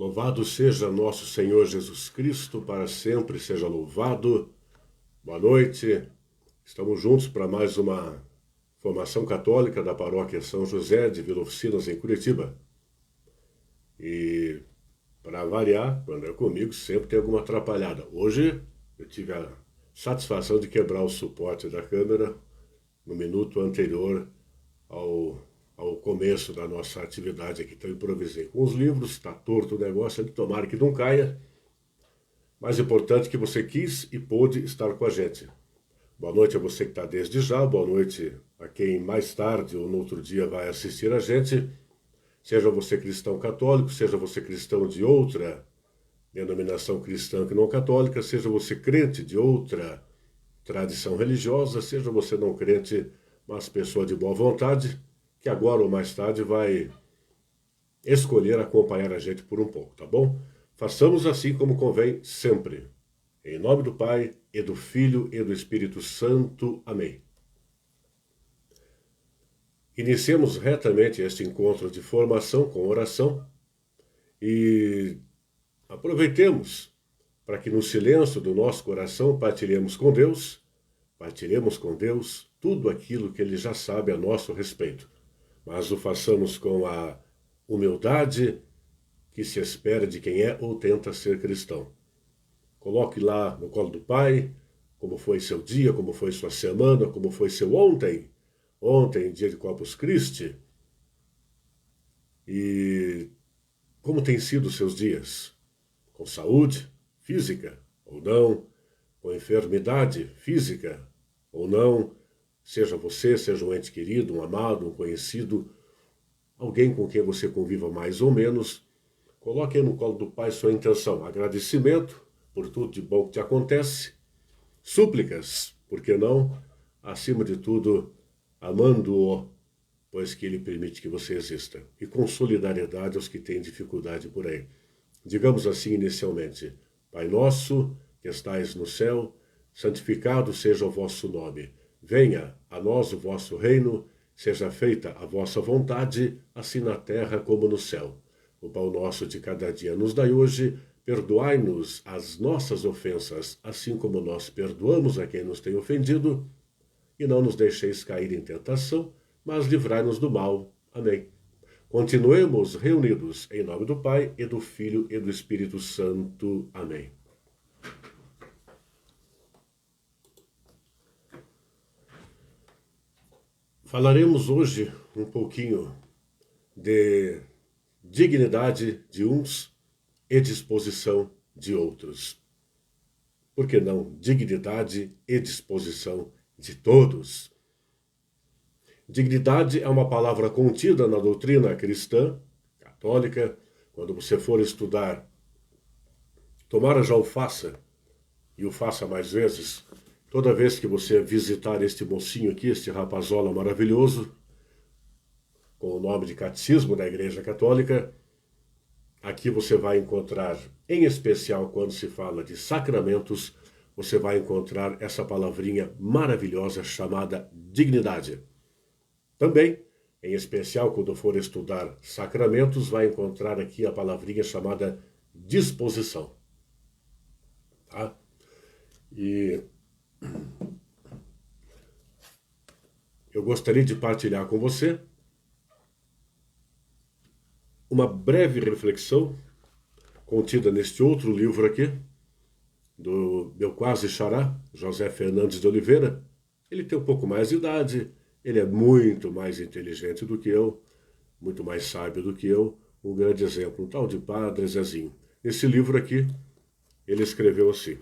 Louvado seja nosso Senhor Jesus Cristo, para sempre seja louvado. Boa noite, estamos juntos para mais uma formação católica da Paróquia São José de Vila Oficinas, em Curitiba. E, para variar, quando é comigo, sempre tem alguma atrapalhada. Hoje eu tive a satisfação de quebrar o suporte da câmera no minuto anterior ao começo da nossa atividade aqui. Então eu improvisei com os livros, está torto o negócio, tomara que não caia. Mais importante que você quis e pôde estar com a gente. Boa noite a você que está desde já, boa noite a quem mais tarde ou no outro dia vai assistir a gente. Seja você cristão católico, seja você cristão de outra denominação cristã que não católica, seja você crente de outra tradição religiosa, seja você não crente, mas pessoa de boa vontade, que agora ou mais tarde vai escolher acompanhar a gente por um pouco, tá bom? Façamos assim como convém sempre. Em nome do Pai, e do Filho, e do Espírito Santo. Amém. Iniciemos retamente este encontro de formação com oração e aproveitemos para que no silêncio do nosso coração partilhemos com Deus tudo aquilo que Ele já sabe a nosso respeito. Mas o façamos com a humildade que se espera de quem é ou tenta ser cristão. Coloque lá no colo do Pai como foi seu dia, como foi sua semana, como foi seu ontem, dia de Corpus Christi, e como têm sido os seus dias, com saúde física ou não, com enfermidade física ou não, seja você, seja um ente querido, um amado, um conhecido, alguém com quem você conviva mais ou menos, coloque aí no colo do Pai sua intenção, agradecimento por tudo de bom que te acontece, súplicas, por que não, acima de tudo, amando-o, pois que Ele permite que você exista, e com solidariedade aos que têm dificuldade por aí. Digamos assim inicialmente: Pai nosso, que estais no céu, santificado seja o vosso nome. Venha a nós o vosso reino, seja feita a vossa vontade, assim na terra como no céu. O pão nosso de cada dia nos dai hoje, perdoai-nos as nossas ofensas, assim como nós perdoamos a quem nos tem ofendido, e não nos deixeis cair em tentação, mas livrai-nos do mal. Amém. Continuemos reunidos em nome do Pai, e do Filho, e do Espírito Santo. Amém. Falaremos hoje um pouquinho de dignidade de uns e disposição de outros. Por que não dignidade e disposição de todos? Dignidade é uma palavra contida na doutrina cristã, católica. Quando você for estudar, tomara já o faça, e o faça mais vezes. Toda vez que você visitar este mocinho aqui, este rapazola maravilhoso, com o nome de Catecismo da Igreja Católica, aqui você vai encontrar, em especial quando se fala de sacramentos, você vai encontrar essa palavrinha maravilhosa chamada dignidade. Também, em especial quando for estudar sacramentos, vai encontrar aqui a palavrinha chamada disposição. Tá? E eu gostaria de partilhar com você uma breve reflexão contida neste outro livro aqui, do meu quase xará, José Fernandes de Oliveira. Ele tem um pouco mais de idade, ele é muito mais inteligente do que eu, muito mais sábio do que eu, um grande exemplo, um tal de Padre Zezinho. Nesse livro aqui, ele escreveu assim.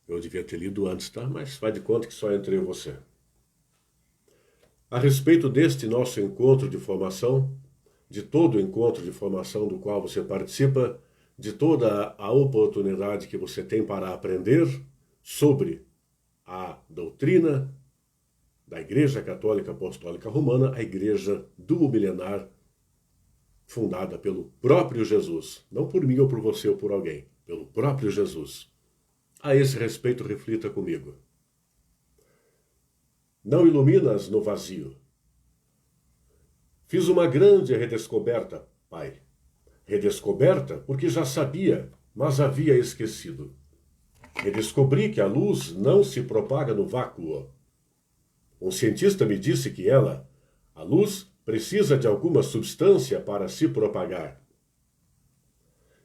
Eu devia ter lido antes, tá? Mas faz de conta que só entre eu e você. A respeito deste nosso encontro de formação, de todo o encontro de formação do qual você participa, de toda a oportunidade que você tem para aprender sobre a doutrina da Igreja Católica Apostólica Romana, a Igreja do Milenar, fundada pelo próprio Jesus, não por mim ou por você ou por alguém, pelo próprio Jesus. A esse respeito, reflita comigo. Não iluminas no vazio. Fiz uma grande redescoberta Pai. Redescoberta porque já sabia, mas havia esquecido. Redescobri que a luz não se propaga no vácuo. Um cientista me disse que a luz, precisa de alguma substância para se propagar.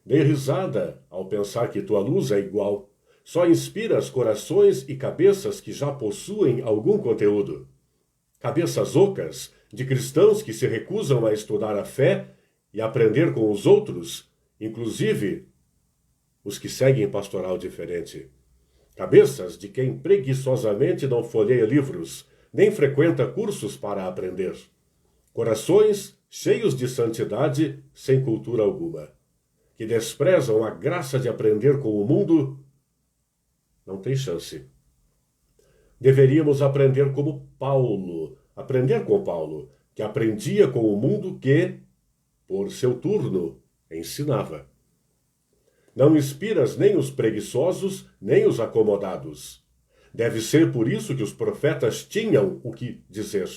Dei risada ao pensar que tua luz é igual. Só inspiras corações e cabeças que já possuem algum conteúdo. Cabeças ocas de cristãos que se recusam a estudar a fé e aprender com os outros, inclusive os que seguem pastoral diferente. Cabeças de quem preguiçosamente não folheia livros, nem frequenta cursos para aprender. Corações cheios de santidade, sem cultura alguma, que desprezam a graça de aprender com o mundo, não tem chance. Deveríamos aprender como Paulo, aprender com Paulo, que aprendia com o mundo que, por seu turno, ensinava. Não inspiras nem os preguiçosos, nem os acomodados. Deve ser por isso que os profetas tinham o que dizer.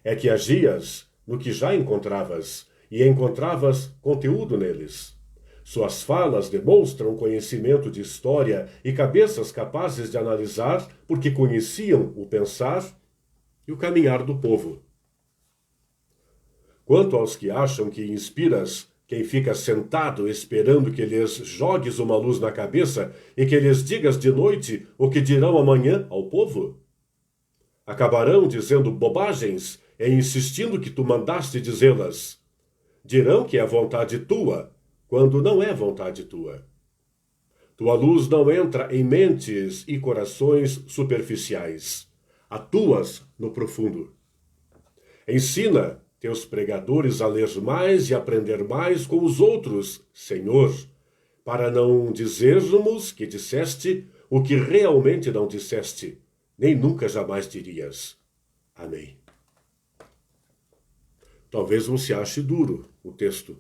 É que agias no que já encontravas, e encontravas conteúdo neles. Suas falas demonstram conhecimento de história e cabeças capazes de analisar, porque conheciam o pensar e o caminhar do povo. Quanto aos que acham que inspiras quem fica sentado esperando que lhes jogues uma luz na cabeça e que lhes digas de noite o que dirão amanhã ao povo, acabarão dizendo bobagens e insistindo que tu mandaste dizê-las. Dirão que é vontade tua, quando não é vontade tua. Tua luz não entra em mentes e corações superficiais. Atuas no profundo. Ensina teus pregadores a ler mais e aprender mais com os outros, Senhor, para não dizermos que disseste o que realmente não disseste, nem nunca jamais dirias. Amém. Talvez não se ache duro o texto.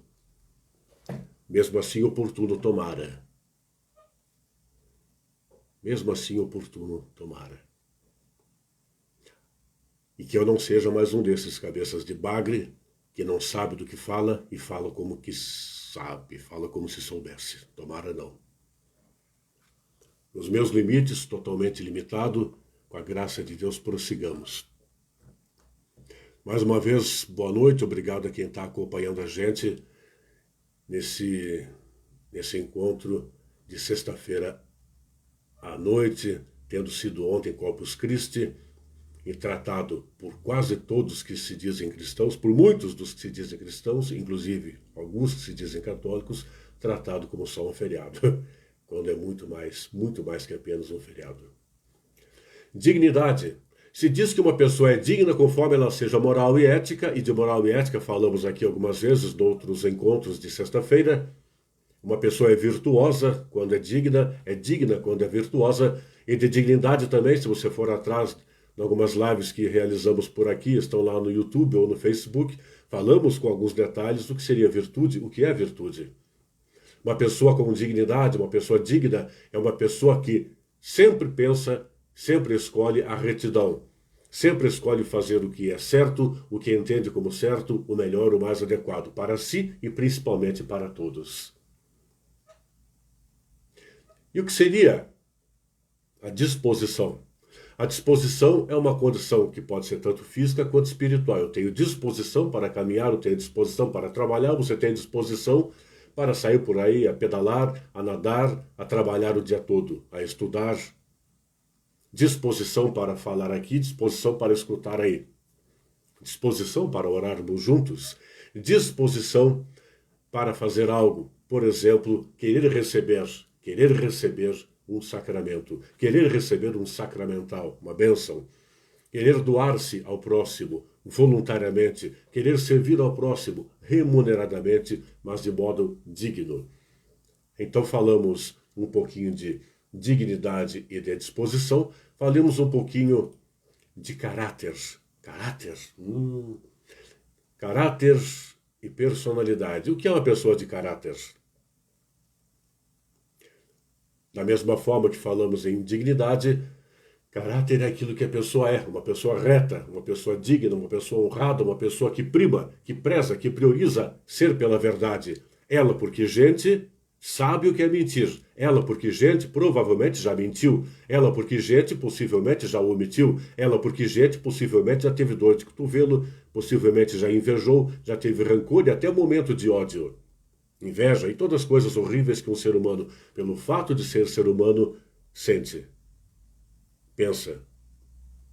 Mesmo assim, oportuno tomara. Mesmo assim, oportuno tomara. E que eu não seja mais um desses cabeças de bagre que não sabe do que fala e fala como que sabe, fala como se soubesse. Tomara não. Nos meus limites, totalmente limitado, com a graça de Deus, prossigamos. Mais uma vez, boa noite, obrigado a quem está acompanhando a gente nesse encontro de sexta-feira à noite, tendo sido ontem Corpus Christi, e tratado por quase todos que se dizem cristãos, por muitos dos que se dizem cristãos, inclusive alguns que se dizem católicos, tratado como só um feriado, quando é muito mais que apenas um feriado. Dignidade. Se diz que uma pessoa é digna conforme ela seja moral e ética, e de moral e ética falamos aqui algumas vezes, em outros encontros de sexta-feira. Uma pessoa é virtuosa quando é digna quando é virtuosa, e de dignidade também, se você for atrás de algumas lives que realizamos por aqui, estão lá no YouTube ou no Facebook, falamos com alguns detalhes do que seria virtude, o que é virtude. Uma pessoa com dignidade, uma pessoa digna, é uma pessoa que sempre pensa, sempre escolhe a retidão, sempre escolhe fazer o que é certo, o que entende como certo, o melhor, o mais adequado para si e principalmente para todos. E o que seria a disposição? A disposição é uma condição que pode ser tanto física quanto espiritual. Eu tenho disposição para caminhar, eu tenho disposição para trabalhar, você tem disposição para sair por aí, a pedalar, a nadar, a trabalhar o dia todo, a estudar. Disposição para falar aqui, disposição para escutar aí. Disposição para orarmos juntos. Disposição para fazer algo. Por exemplo, querer receber um sacramento, querer receber um sacramental, uma bênção, querer doar-se ao próximo voluntariamente, querer servir ao próximo remuneradamente, mas de modo digno. Então falamos um pouquinho de dignidade e de disposição, falemos um pouquinho de caráter. Caráter e personalidade. O que é uma pessoa de caráter? Da mesma forma que falamos em dignidade, Caráter é aquilo que a pessoa é, uma pessoa reta, uma pessoa digna, uma pessoa honrada, uma pessoa que prima, que preza, que prioriza ser pela verdade. Ela, porque gente, sabe o que é mentir. Ela, porque gente, provavelmente já mentiu. Ela, porque gente, possivelmente já omitiu. Ela, porque gente, possivelmente já teve dor de cotovelo, possivelmente já invejou, já teve rancor e até momento de ódio. Inveja e todas as coisas horríveis que um ser humano, pelo fato de ser humano, sente, pensa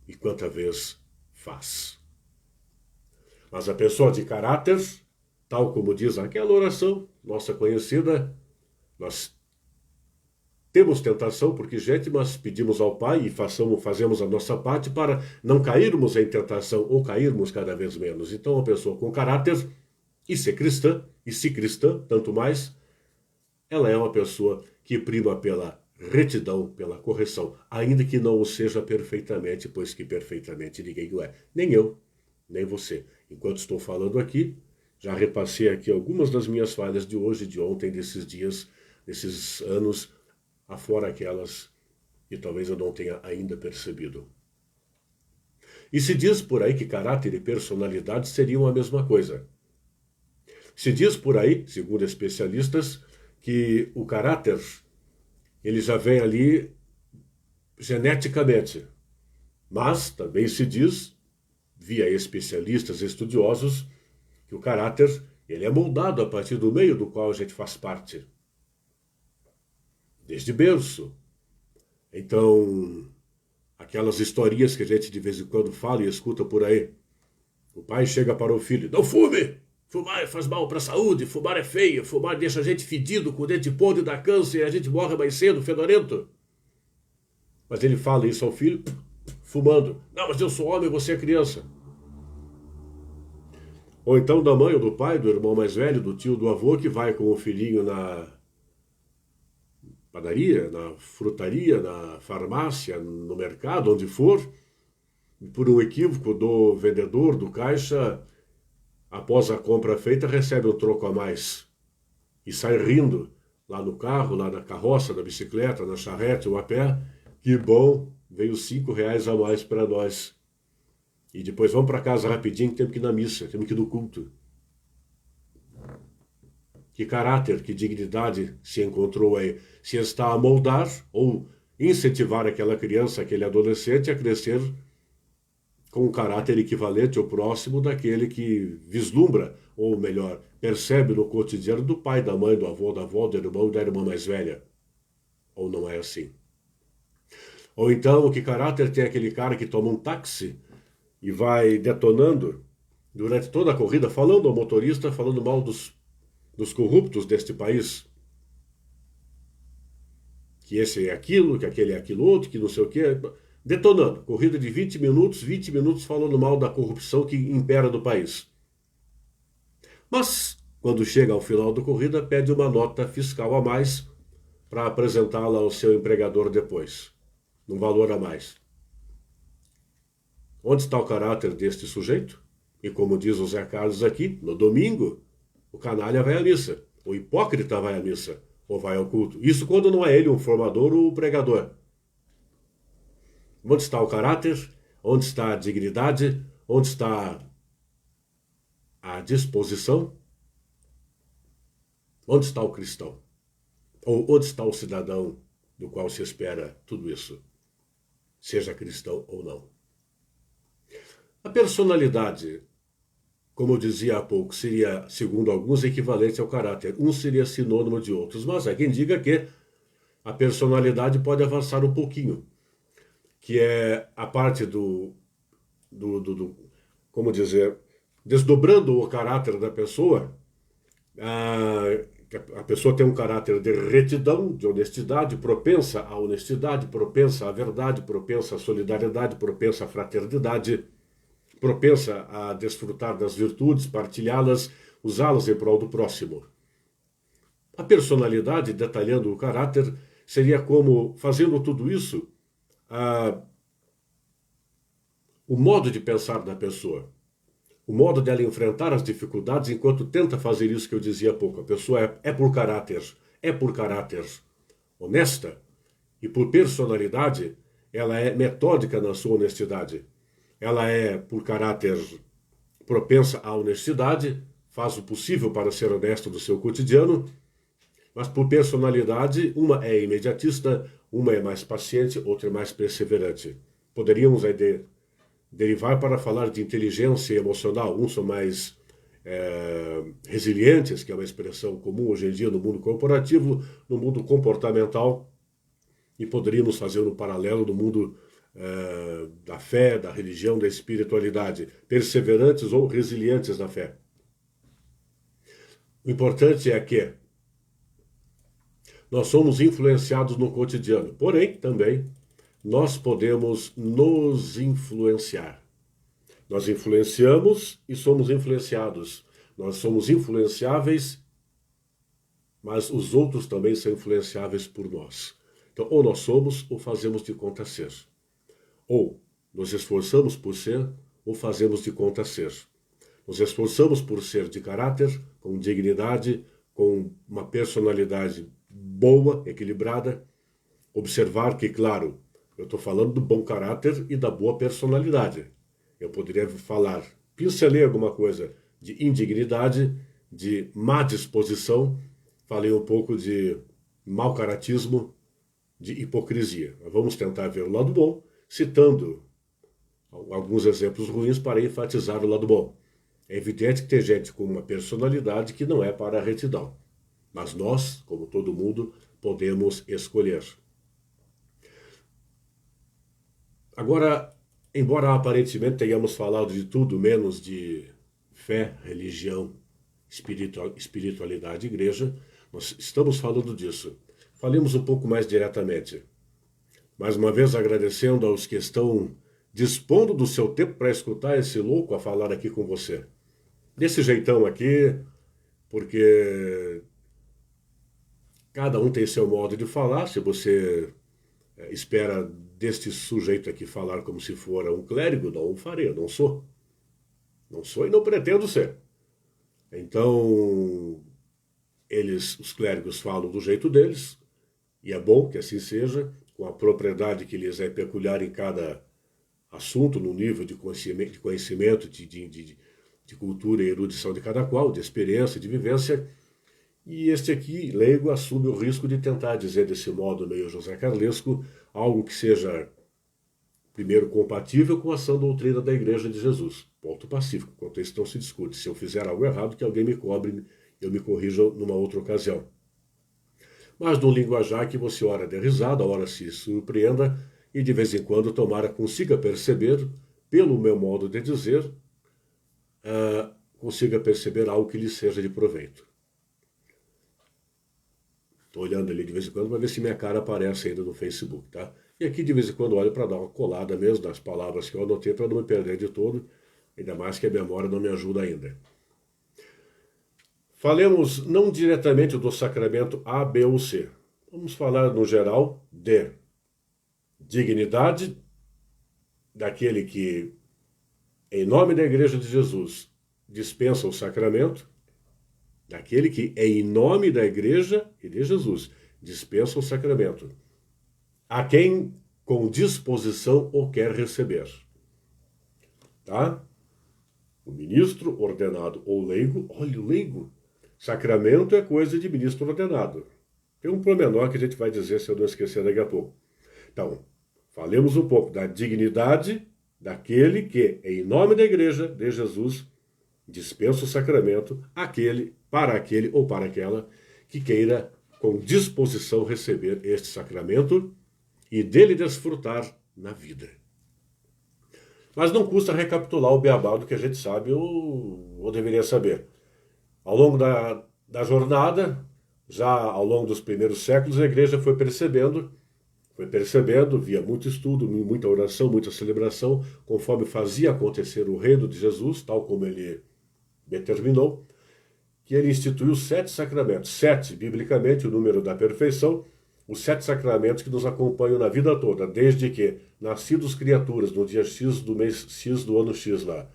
e quanta vez faz. Mas a pessoa de caráter, tal como diz aquela oração, nossa conhecida, nós temos tentação porque gente, mas pedimos ao Pai e fazemos a nossa parte para não cairmos em tentação ou cairmos cada vez menos. Então, a pessoa com caráter, e ser cristã, e se cristã, tanto mais, ela é uma pessoa que prima pela retidão, pela correção, ainda que não o seja perfeitamente, pois que perfeitamente ninguém o é. Nem eu, nem você. Enquanto estou falando aqui, já repassei aqui algumas das minhas falhas de hoje, de ontem, desses dias, desses anos, afora aquelas que talvez eu não tenha ainda percebido. E se diz por aí que caráter e personalidade seriam a mesma coisa. Se diz por aí, segundo especialistas, que o caráter ele já vem ali geneticamente. Mas também se diz, via especialistas estudiosos, que o caráter ele é moldado a partir do meio do qual a gente faz parte. Desde berço. Então, aquelas historinhas que a gente de vez em quando fala e escuta por aí. O pai chega para o filho, não fume! Fumar faz mal para a saúde, fumar é feio, fumar deixa a gente fedido, com o dente podre, dá câncer e a gente morre mais cedo, fedorento. Mas ele fala isso ao filho, fumando. Não, mas eu sou homem, você é criança. Ou então da mãe ou do pai, do irmão mais velho, do tio, do avô, que vai com o filhinho na padaria, na frutaria, na farmácia, no mercado, onde for, e por um equívoco do vendedor, do caixa, após a compra feita, recebe um troco a mais. E sai rindo, lá no carro, lá na carroça, na bicicleta, na charrete ou a pé. Que bom, veio R$ 5 a mais para nós. E depois vamos para casa rapidinho, que temos que ir na missa, temos que ir no culto. Que caráter, que dignidade se encontrou aí. Se está a moldar ou incentivar aquela criança, aquele adolescente a crescer com um caráter equivalente ou próximo daquele que vislumbra, ou melhor, percebe no cotidiano do pai, da mãe, do avô, da avó, do irmão e da irmã mais velha. Ou não é assim? Ou então, que caráter tem aquele cara que toma um táxi e vai detonando durante toda a corrida, falando ao motorista, falando mal dos corruptos deste país? Que esse é aquilo, que aquele é aquilo outro, que não sei o quê. Detonando. Corrida de 20 minutos falando mal da corrupção que impera no país. Mas, quando chega ao final da corrida, pede uma nota fiscal a mais para apresentá-la ao seu empregador depois. Um valor a mais. Onde está o caráter deste sujeito? E como diz o Zé Carlos aqui, no domingo, o canalha vai à missa. O hipócrita vai à missa. Ou vai ao culto. Isso quando não é ele um formador ou um pregador. Onde está o caráter? Onde está a dignidade? Onde está a disposição? Onde está o cristão? Ou onde está o cidadão do qual se espera tudo isso? Seja cristão ou não. A personalidade, como eu dizia há pouco, seria, segundo alguns, equivalente ao caráter. Um seria sinônimo de outros. Mas há quem diga que a personalidade pode avançar um pouquinho. Que é a parte como dizer, desdobrando o caráter da pessoa. A pessoa tem um caráter de retidão, de honestidade, propensa à honestidade, propensa à verdade, propensa à solidariedade, propensa à fraternidade, propensa a desfrutar das virtudes, partilhá-las, usá-las em prol do próximo. A personalidade, detalhando o caráter, seria como, fazendo tudo isso, o modo de pensar da pessoa, o modo dela enfrentar as dificuldades enquanto tenta fazer isso que eu dizia há pouco. A pessoa é por caráter honesta e por personalidade, ela é metódica na sua honestidade. Ela é, por caráter, propensa à honestidade, faz o possível para ser honesta do seu cotidiano, mas por personalidade, uma é imediatista, uma é mais paciente, outra é mais perseverante. Poderíamos aí derivar para falar de inteligência emocional. Uns são mais resilientes, que é uma expressão comum hoje em dia no mundo corporativo, no mundo comportamental, e poderíamos fazer um paralelo no mundo da fé, da religião, da espiritualidade, perseverantes ou resilientes na fé. O importante é que nós somos influenciados no cotidiano, porém, também, nós podemos nos influenciar. Nós influenciamos e somos influenciados. Nós somos influenciáveis, mas os outros também são influenciáveis por nós. Então, ou nós somos ou fazemos de conta ser. Ou nos esforçamos por ser ou fazemos de conta ser. Nos esforçamos por ser de caráter, com dignidade, com uma personalidade boa, equilibrada. Observar que, claro, eu estou falando do bom caráter e da boa personalidade. Eu poderia falar, pincelei alguma coisa de indignidade, de má disposição, falei um pouco de mau caratismo, de hipocrisia. Mas vamos tentar ver o lado bom, citando alguns exemplos ruins para enfatizar o lado bom. É evidente que tem gente com uma personalidade que não é para a retidão. Mas nós, como todo mundo, podemos escolher. Agora, embora aparentemente tenhamos falado de tudo menos de fé, religião, espiritualidade e igreja, nós estamos falando disso. Falemos um pouco mais diretamente. Mais uma vez agradecendo aos que estão dispondo do seu tempo para escutar esse louco a falar aqui com você. Desse jeitão aqui, porque cada um tem seu modo de falar. Se você espera deste sujeito aqui falar como se fora um clérigo, não o farei, eu não sou. Não sou e não pretendo ser. Então, os clérigos falam do jeito deles, e é bom que assim seja, com a propriedade que lhes é peculiar em cada assunto, no nível de conhecimento, de cultura e erudição de cada qual, de experiência, de vivência. E este aqui, leigo, assume o risco de tentar dizer desse modo meio José Carlesco algo que seja, primeiro, compatível com a sã doutrina da Igreja de Jesus. Ponto pacífico. Enquanto isso não se discute. Se eu fizer algo errado, que alguém me cobre, eu me corrijo numa outra ocasião. Mas num linguajar que você ora dê risada, ora se surpreenda, e de vez em quando tomara consiga perceber, pelo meu modo de dizer, consiga perceber algo que lhe seja de proveito. Estou olhando ali de vez em quando para ver se minha cara aparece ainda no Facebook, tá? E aqui de vez em quando olho para dar uma colada mesmo nas palavras que eu anotei para não me perder de todo, ainda mais que a memória não me ajuda ainda. Falemos não diretamente do sacramento A, B ou C. Vamos falar no geral de dignidade daquele que, em nome da Igreja de Jesus, dispensa o sacramento, daquele que, em nome da Igreja e de Jesus, dispensa o sacramento, a quem com disposição o quer receber. Tá? O ministro ordenado ou leigo, olha o leigo, sacramento é coisa de ministro ordenado. Tem um pormenor que a gente vai dizer se eu não esquecer daqui a pouco. Então, falemos um pouco da dignidade daquele que, em nome da Igreja de Jesus, dispensa o sacramento para aquele ou para aquela que queira com disposição receber este sacramento e dele desfrutar na vida. Mas não custa recapitular o beabá do que a gente sabe ou deveria saber. Ao longo da jornada, já ao longo dos primeiros séculos, a Igreja foi percebendo, via muito estudo, muita oração, muita celebração, conforme fazia acontecer o reino de Jesus, tal como ele determinou, que ele instituiu 7 sacramentos. 7, biblicamente, o número da perfeição, os 7 sacramentos que nos acompanham na vida toda, desde que, nascidos criaturas, no dia X do mês X do ano X lá,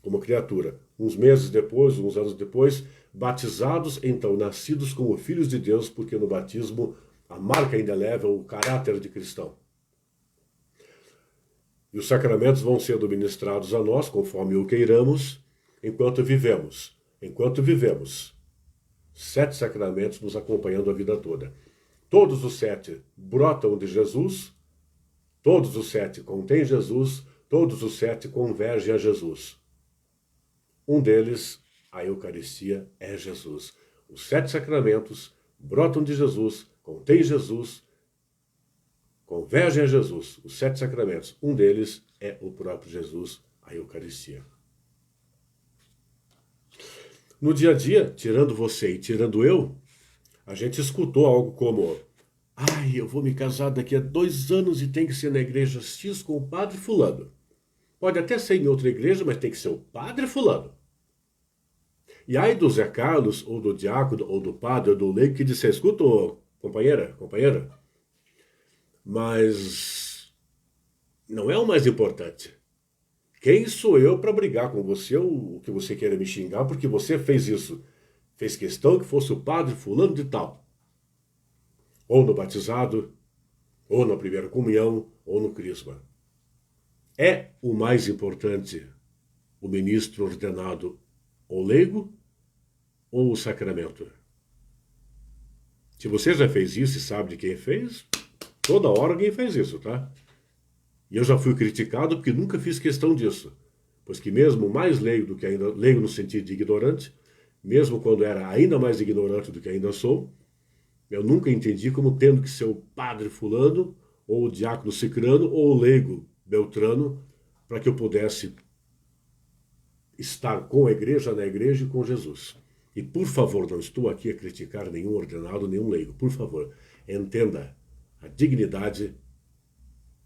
como criatura, uns meses depois, uns anos depois, batizados, então, nascidos como filhos de Deus, porque no batismo a marca indelével, o caráter de cristão. E os sacramentos vão sendo ministrados a nós, conforme o queiramos, enquanto vivemos. Enquanto vivemos. 7 sacramentos nos acompanhando a vida toda. Todos os 7 brotam de Jesus, todos os 7 contêm Jesus, todos os 7 convergem a Jesus. Um deles, a Eucaristia, é Jesus. Os 7 sacramentos brotam de Jesus, contêm Jesus, convergem a Jesus. Os 7 sacramentos, um deles é o próprio Jesus, a Eucaristia. No dia a dia, tirando você e tirando eu, a gente escutou algo como: ai, eu vou me casar daqui a 2 anos e tem que ser na igreja X com o padre fulano. Pode até ser em outra igreja, mas tem que ser o padre fulano. E aí do Zé Carlos, ou do diácono, ou do padre, ou do leigo, que disse: escuta, companheira, mas não é o mais importante. Quem sou eu para brigar com você, ou o que você queira me xingar, porque você fez isso? Fez questão que fosse o padre fulano de tal. Ou no batizado, ou na primeira comunhão, ou no crisma. É o mais importante o ministro ordenado ou leigo, ou o sacramento? Se você já fez isso e sabe de quem fez, toda hora alguém fez isso, tá? E eu já fui criticado porque nunca fiz questão disso. Pois que mesmo mais leigo do que ainda, leigo no sentido de ignorante, mesmo quando era ainda mais ignorante do que ainda sou, eu nunca entendi como tendo que ser o padre fulano, ou o diácono cicrano, ou o leigo beltrano, para que eu pudesse estar com a igreja, na igreja e com Jesus. E por favor, não estou aqui a criticar nenhum ordenado, nenhum leigo. Por favor, entenda a dignidade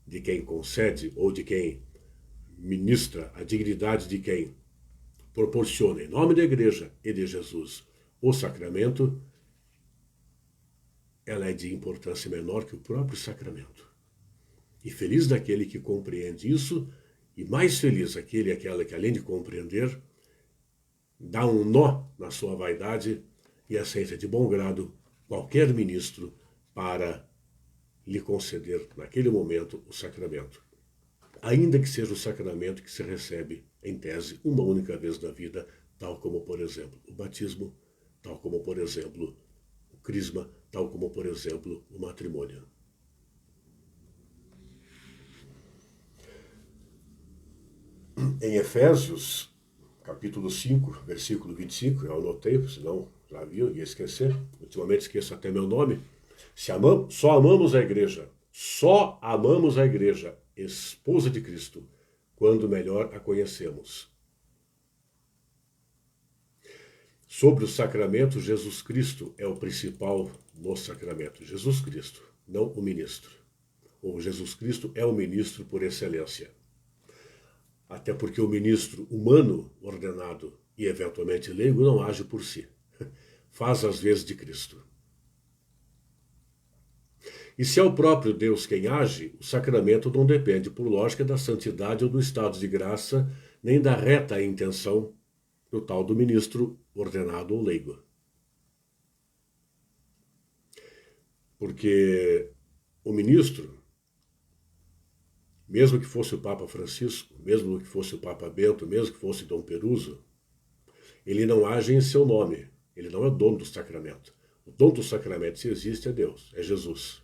de quem concede ou de quem ministra, a dignidade de quem proporciona, em nome da igreja e de Jesus, o sacramento. Ela é de importância menor que o próprio sacramento. E feliz daquele que compreende isso, e mais feliz aquele e aquela que, além de compreender, dá um nó na sua vaidade e aceita de bom grado qualquer ministro para lhe conceder, naquele momento, o sacramento. Ainda que seja o sacramento que se recebe, em tese, uma única vez na vida, tal como, por exemplo, o batismo, tal como, por exemplo, o crisma, tal como, por exemplo, o matrimônio. Em Efésios, capítulo 5, versículo 25, eu anotei, senão já viu, ia esquecer, ultimamente esqueço até meu nome. Só amamos a igreja, esposa de Cristo, quando melhor a conhecemos. Sobre o sacramento, Jesus Cristo é o principal no sacramento. Jesus Cristo, não o ministro. Ou Jesus Cristo é o ministro por excelência. Até porque o ministro humano, ordenado e eventualmente leigo, não age por si. Faz as vezes de Cristo. E se é o próprio Deus quem age, o sacramento não depende, por lógica, da santidade ou do estado de graça, nem da reta intenção do tal do ministro ordenado ou leigo. Porque o ministro, mesmo que fosse o Papa Francisco, mesmo que fosse o Papa Bento, mesmo que fosse Dom Peruso, ele não age em seu nome, ele não é dono do sacramento. O dono do sacramento, se existe, é Deus, é Jesus.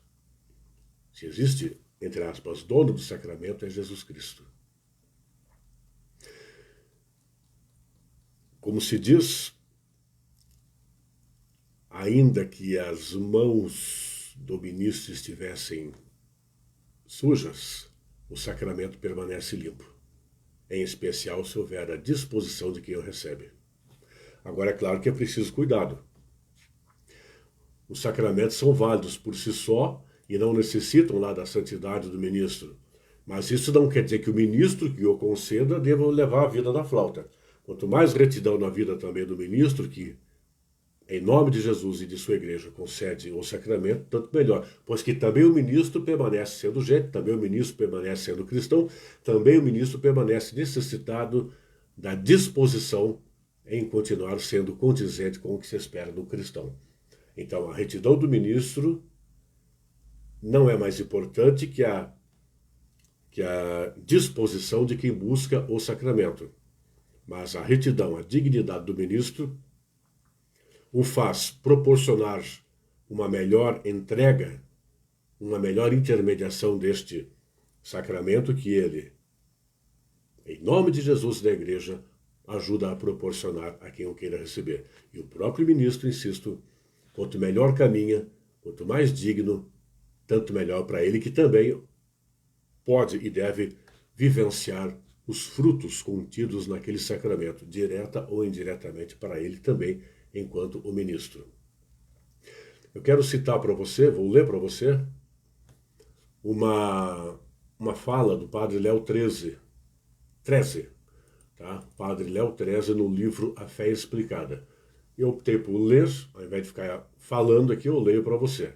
Se existe, entre aspas, dono do sacramento, é Jesus Cristo. Como se diz, ainda que as mãos do ministro estivessem sujas, o sacramento permanece limpo, em especial se houver a disposição de quem o recebe. Agora, é claro que é preciso cuidado. Os sacramentos são válidos por si só e não necessitam lá da santidade do ministro. Mas isso não quer dizer que o ministro que o conceda deva levar a vida na flauta. Quanto mais retidão na vida também do ministro, que em nome de Jesus e de sua igreja concede o sacramento, tanto melhor. Pois que também o ministro permanece sendo gente, também o ministro permanece sendo cristão, também o ministro permanece necessitado da disposição em continuar sendo condizente com o que se espera do cristão. Então, a retidão do ministro não é mais importante que que é a disposição de quem busca o sacramento. Mas a retidão, a dignidade do ministro o faz proporcionar uma melhor entrega, uma melhor intermediação deste sacramento que ele, em nome de Jesus e da Igreja, ajuda a proporcionar a quem o queira receber. E o próprio ministro, insisto, quanto melhor caminha, quanto mais digno, tanto melhor para ele, que também pode e deve vivenciar os frutos contidos naquele sacramento, direta ou indiretamente para ele também, enquanto o ministro. Eu quero citar para você, vou ler para você, uma fala do padre Léo XIII, tá? Padre Léo XIII, no livro A Fé Explicada. Eu optei por ler, ao invés de ficar falando aqui, eu leio para você.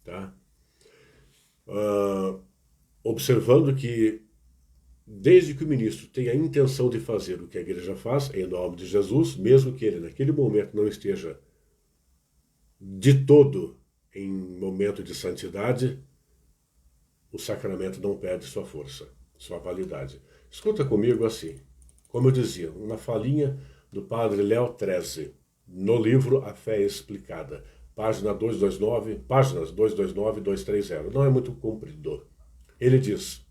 Tá? Observando que, desde que o ministro tenha a intenção de fazer o que a igreja faz, em nome de Jesus, mesmo que ele naquele momento não esteja de todo em momento de santidade, o sacramento não perde sua força, sua validade. Escuta comigo assim, como eu dizia, uma falinha do padre Léo XIII, no livro A Fé Explicada, páginas 229 e 230. Não é muito comprido. Ele diz: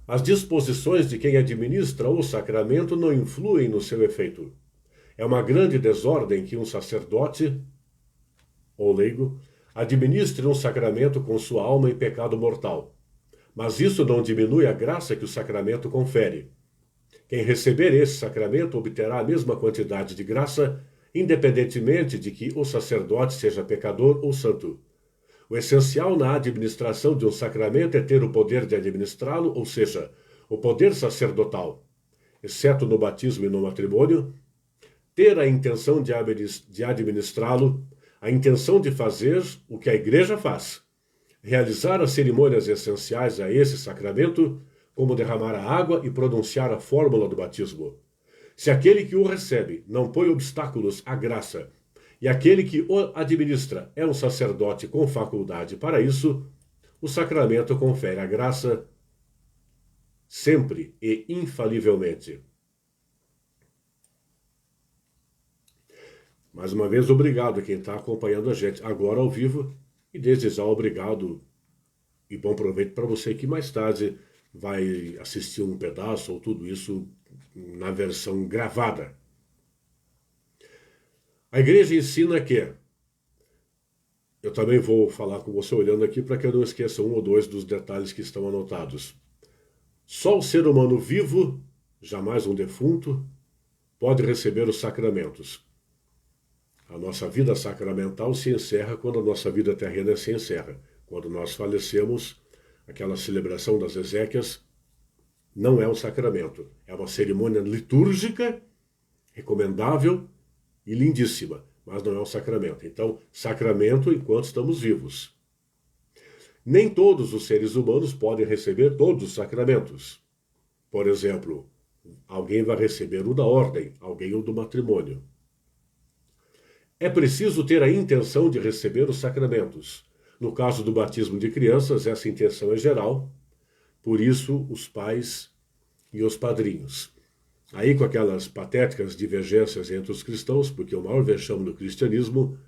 as disposições de quem administra o sacramento não influem no seu efeito. É uma grande desordem que um sacerdote ou leigo administre um sacramento com sua alma em pecado mortal. Mas isso não diminui a graça que o sacramento confere. Quem receber esse sacramento obterá a mesma quantidade de graça, independentemente de que o sacerdote seja pecador ou santo. O essencial na administração de um sacramento é ter o poder de administrá-lo, ou seja, o poder sacerdotal, exceto no batismo e no matrimônio, ter a intenção de administrá-lo, a intenção de fazer o que a igreja faz, realizar as cerimônias essenciais a esse sacramento, como derramar a água e pronunciar a fórmula do batismo. Se aquele que o recebe não põe obstáculos à graça, e aquele que o administra é um sacerdote com faculdade para isso, o sacramento confere a graça sempre e infalivelmente. Mais uma vez, obrigado a quem está acompanhando a gente agora ao vivo, e desde já obrigado e bom proveito para você que mais tarde vai assistir um pedaço ou tudo isso na versão gravada. A igreja ensina que, eu também vou falar com você olhando aqui para que eu não esqueça um ou dois dos detalhes que estão anotados. Só o ser humano vivo, jamais um defunto, pode receber os sacramentos. A nossa vida sacramental se encerra quando a nossa vida terrena se encerra. Quando nós falecemos, aquela celebração das exéquias não é um sacramento. É uma cerimônia litúrgica, recomendável e lindíssima, mas não é um sacramento. Então, sacramento enquanto estamos vivos. Nem todos os seres humanos podem receber todos os sacramentos. Por exemplo, alguém vai receber o da ordem, alguém o do matrimônio. É preciso ter a intenção de receber os sacramentos. No caso do batismo de crianças, essa intenção é geral, por isso os pais e os padrinhos. Aí com aquelas patéticas divergências entre os cristãos, porque o maior vexame do cristianismo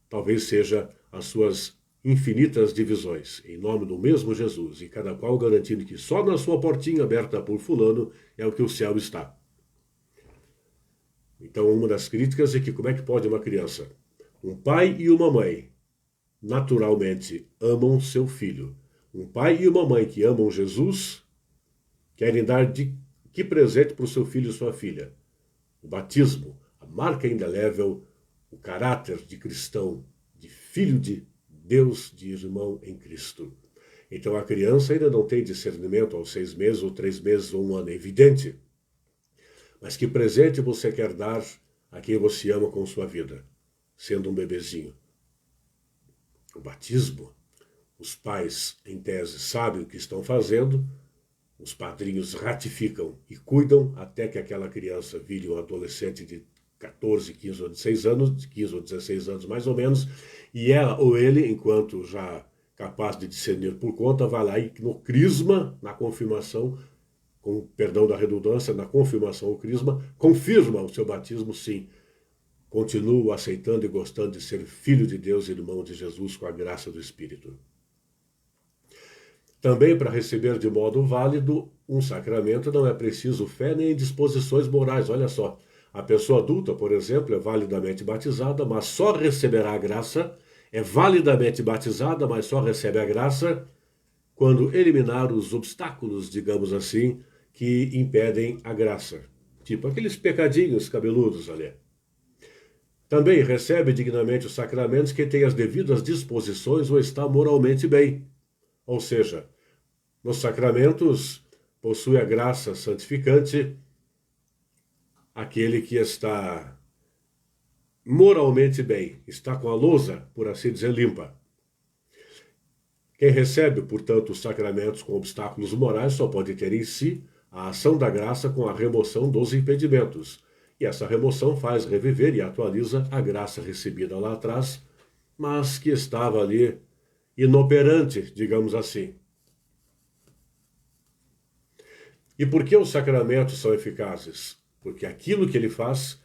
talvez seja as suas infinitas divisões, em nome do mesmo Jesus, e cada qual garantindo que só na sua portinha aberta por fulano é o que o céu está. Então, uma das críticas é que como é que pode uma criança, um pai e uma mãe, naturalmente amam seu filho. Um pai e uma mãe que amam Jesus querem dar que presente para o seu filho e sua filha? O batismo, a marca indelével, o caráter de cristão, de filho de Deus, de irmão em Cristo. Então a criança ainda não tem discernimento aos 6 meses, ou 3 meses, ou 1 ano, é evidente. Mas que presente você quer dar a quem você ama com sua vida, sendo um bebezinho? O batismo, os pais, em tese, sabem o que estão fazendo, os padrinhos ratificam e cuidam até que aquela criança vire um adolescente de 14, 15 ou 16 anos, mais ou menos, e ela ou ele, enquanto já capaz de discernir por conta, vai lá e no crisma, na confirmação, com perdão da redundância, na confirmação o crisma, confirma o seu batismo, sim. Continuo aceitando e gostando de ser filho de Deus e irmão de Jesus com a graça do Espírito. Também, para receber de modo válido um sacramento, não é preciso fé nem disposições morais. Olha só, a pessoa adulta, por exemplo, é validamente batizada, mas só receberá a graça, é validamente batizada, mas só recebe a graça quando eliminar os obstáculos, digamos assim, que impedem a graça. Tipo aqueles pecadinhos cabeludos ali. Também recebe dignamente os sacramentos quem tem as devidas disposições ou está moralmente bem. Ou seja, nos sacramentos possui a graça santificante aquele que está moralmente bem, está com a lousa, por assim dizer, limpa. Quem recebe, portanto, os sacramentos com obstáculos morais só pode ter em si a ação da graça com a remoção dos impedimentos. E essa remoção faz reviver e atualiza a graça recebida lá atrás, mas que estava ali inoperante, digamos assim. E por que os sacramentos são eficazes? Porque aquilo que ele faz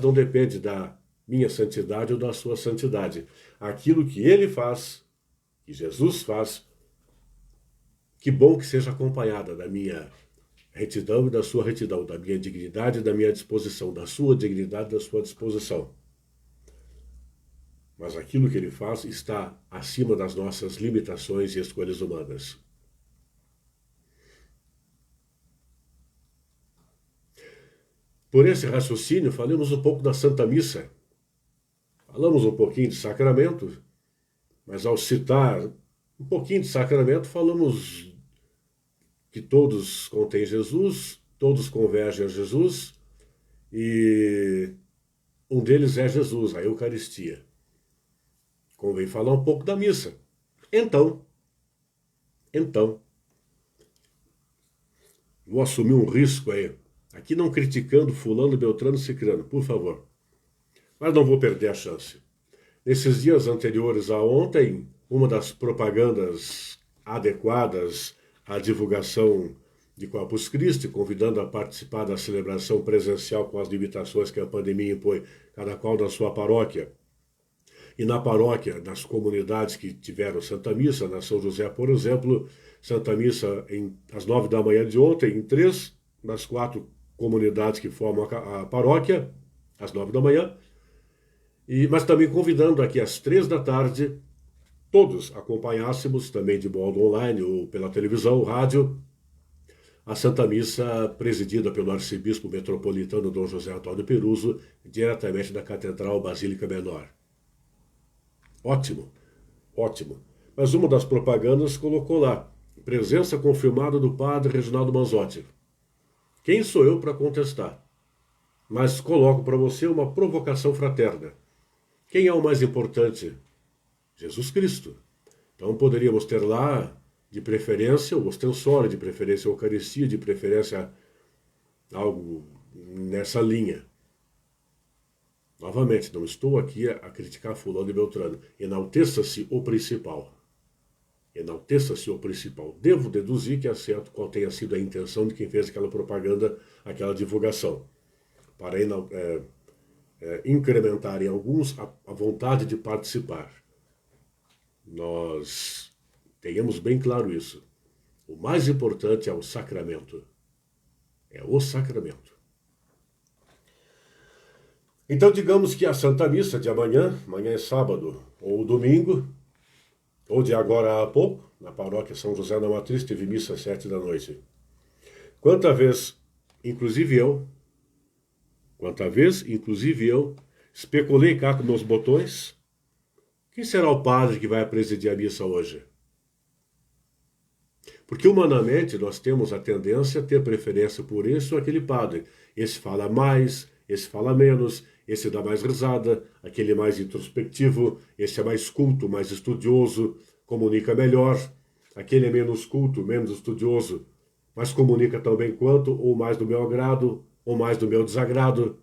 não depende da minha santidade ou da sua santidade. Aquilo que ele faz, que Jesus faz, que bom que seja acompanhada da minha retidão e da sua retidão, da minha dignidade e da minha disposição, da sua dignidade e da sua disposição. Mas aquilo que ele faz está acima das nossas limitações e escolhas humanas. Por esse raciocínio, falemos um pouco da Santa Missa. Falamos um pouquinho de sacramento, mas ao citar um pouquinho de sacramento, falamos que todos contêm Jesus, todos convergem a Jesus, e um deles é Jesus, a Eucaristia. Convém falar um pouco da missa. Então, vou assumir um risco aí. Aqui não criticando fulano, beltrano, cicrano, por favor. Mas não vou perder a chance. Nesses dias anteriores a ontem, uma das propagandas adequadas à divulgação de Corpus Christi, convidando a participar da celebração presencial com as limitações que a pandemia impõe, cada qual na sua paróquia. E na paróquia, nas comunidades que tiveram Santa Missa, na São José, por exemplo, Santa Missa às 9 da manhã de ontem, em 3 das 4 comunidades que formam a paróquia, às 9 da manhã, mas também convidando aqui às 3 da tarde, todos acompanhássemos, também de modo online ou pela televisão, rádio, a Santa Missa presidida pelo arcebispo metropolitano Dom José Antônio Peruso, diretamente da Catedral Basílica Menor. Ótimo, ótimo. Mas uma das propagandas colocou lá, presença confirmada do padre Reginaldo Manzotti. Quem sou eu para contestar? Mas coloco para você uma provocação fraterna. Quem é o mais importante? Jesus Cristo. Então poderíamos ter lá, de preferência, o ostensório, de preferência a Eucaristia, de preferência algo nessa linha. Novamente, não estou aqui a criticar fulano e beltrano. Enalteça-se o principal. Enalteça-se o principal. Devo deduzir que é certo qual tenha sido a intenção de quem fez aquela propaganda, aquela divulgação. Para incrementar em alguns a vontade de participar. Nós tenhamos bem claro isso. O mais importante é o sacramento. É o sacramento. Então, digamos que a Santa Missa de amanhã é sábado, ou domingo, ou de agora a pouco, na paróquia São José da Matriz, teve missa às 7 da noite. Quanta vez, inclusive eu, especulei cá com meus botões, quem será o padre que vai presidir a missa hoje? Porque humanamente nós temos a tendência a ter preferência por esse ou aquele padre. Esse fala mais, esse fala menos, esse dá mais risada, aquele mais introspectivo, esse é mais culto, mais estudioso, comunica melhor, aquele é menos culto, menos estudioso, mas comunica tão bem quanto, ou mais do meu agrado, ou mais do meu desagrado.